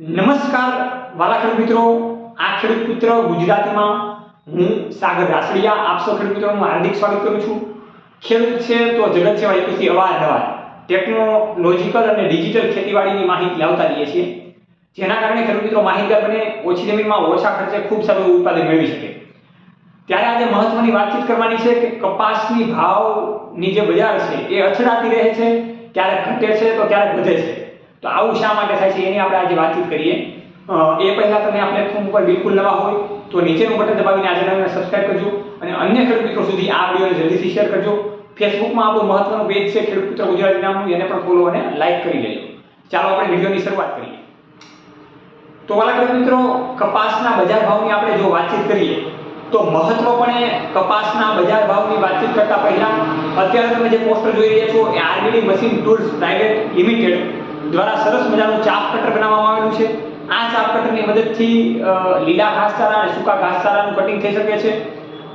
નમસ્કાર વાલા ખેડૂત મિત્રો, આ ખેડૂત પુત્ર ગુજરાતીમાં હું સાગર રાસડિયા આપ સૌ ખેડૂત મિત્રોનું હાર્દિક સ્વાગત કરું છું। ખેડૂત છે તો જગત સેવા હેતુથી અવારનવાર ટેકનોલોજીકલ અને ડિજિટલ ખેતીવાડીની માહિતી લાવતા રહીએ છીએ, જેના કારણે ખેડૂત મિત્રો માહિતગાર બને, ઓછી જમીનમાં ઓછા ખર્ચે ખૂબ સારું ઉત્પાદન મેળવી શકે। ત્યારે આજે મહત્વની વાતચીત કરવાની છે કે કપાસની ભાવની જે બજાર છે એ અથડાતી રહે છે, ક્યારેક ઘટે છે તો ક્યારેક વધે છે। તો આવું શા માટે થાય છે એની આપણે આજે વાતચીત કરીએ। એ પહેલા તમે આ પ્લેટફોર્મ ઉપર બિલકુલ નવા હોય તો નીચેનું બટન દબાવીને આ ચેનલને સબસ્ક્રાઇબ કરજો અને અન્ય ખેડૂત મિત્રો સુધી આ વિડિયોને જલ્દીથી શેર કરજો। ફેસબુકમાં આપણું મહત્વનું પેજ છે ખેડૂત પુત્ર ગુજરાતી નામનું, એને પણ ફોલો અને લાઈક કરી લેજો। ચાલો આપણે વિડિયોની શરૂઆત કરીએ। તો વાલા ખેડૂત મિત્રો, કપાસના બજાર ભાવની આપણે જો વાતચીત કરીએ તો મહત્વપણે કપાસના બજાર ભાવની વાતચીત કરતા પહેલા અત્યારે તમે જે પોસ્ટર જોઈ રહ્યા છો એ આરબીડી મશીન ટૂલ્સ પ્રાઇવેટ લિમિટેડ દ્વારા સરસ મજાનું ચાપ કટર બનાવવામાં આવેલું છે। આ ચાપ કટરની મદદથી લીલા ઘાસચારા અને સૂકા ઘાસચારાનું કટિંગ થઈ શકે છે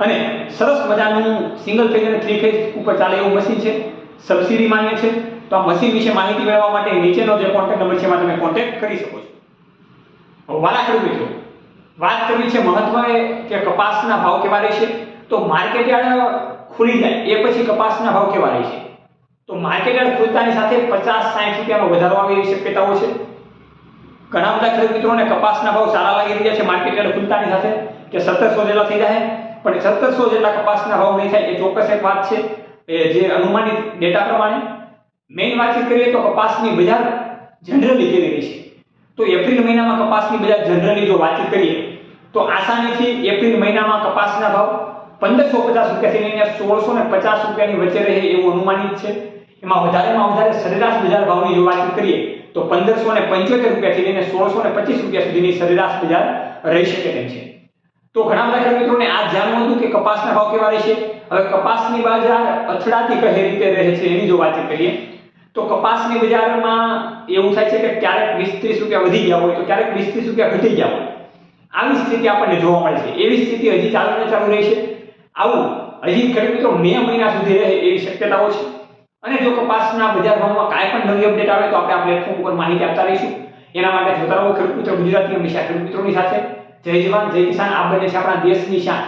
અને સરસ મજાનું સિંગલ ફેઝ અને થ્રી ફેઝ ઉપર ચાલે એવું મશીન છે, સબસિડી માન્ય છે। તો આ મશીન વિશે માહિતી મેળવવા માટે નીચેનો જે કોન્ટેક્ટ નંબર છે એમાં તમે કોન્ટેક્ટ કરી શકો છો। વાલા ખેડૂત મિત્રો, વાત કરવી છે મહત્વએ કે કપાસના ભાવ કેવા રહેશે। તો માર્કેટ યાર્ડ ખુલી જાય એ પછી કપાસના ભાવ કેવા રહેશે। તો માર્કેટ યાર્ડ ખુલતાની સાથે 50-60 રૂપિયાનો વધારો આવે એવી શક્યતાઓ છે। ઘણા બધા ખેડૂત મિત્રોને કપાસના ભાવ સારા લાગી રહ્યા છે માર્કેટ યાર્ડ ખુલતાની સાથે કે 1700 જેટલા થઈ જાય, પણ 1700 જેટલા કપાસના ભાવ નહીં થાય એ ચોક્કસ એક વાત છે, જે અનુમાનિત ડેટા પ્રમાણે। મેઇન વાતચીત કરીએ તો કપાસની બજાર જનરલી કેવી રહેશે। તો એપ્રિલ મહિનામાં કપાસની બજાર જનરલી જો વાતચીત કરીએ તો આસાનીથી એપ્રિલ મહિનામાં કપાસના ભાવ 1550 રૂપિયાથી લઈને 1650 રૂપિયાની વચ્ચે રહે એવું અનુમાનિત છે। એમાં વધારેમાં વધારે સરેરાશ બજાર ભાવની જો વાતચીત કરીએ તો 1575 રૂપિયાથી લઈને 1625 રૂપિયા સુધીની સરેરાશ બજાર રહી શકે તેમ છે। તો ઘણા બધા ખેડૂત મિત્રોને આ જાણવું હતું કે કપાસના ભાવ કેવા રહેશે। હવે કપાસની બજાર અથડાતી કઈ રીતે રહે છે એની જો વાતચીત કરીએ તો કપાસની બજારમાં એવું થાય છે કે ક્યારેક 20-30 રૂપિયા વધી ગયા હોય તો ક્યારેક 20-30 રૂપિયા ઘટી ગયા હોય, આવી સ્થિતિ આપણને જોવા મળે છે। એવી સ્થિતિ હજી ચાલુ રહેશે। આવું હજી ખેડૂત મિત્રો મે મહિના સુધી રહે એવી શક્યતાઓ છે। અને જો કપાસના બજાર ભાવમાં કાંઈ પણ નવી અપડેટ આવે તો આપણે આ પ્લેટફોર્મ ઉપર માહિતી આપતા રહીશું। એના માટે જોતા રહો ખેડૂત પુત્ર ગુજરાતી હંમેશા ખેડૂત મિત્રોની સાથે। જય જવાન જય કિસાન, આ બંને છે આપણા દેશની શાન।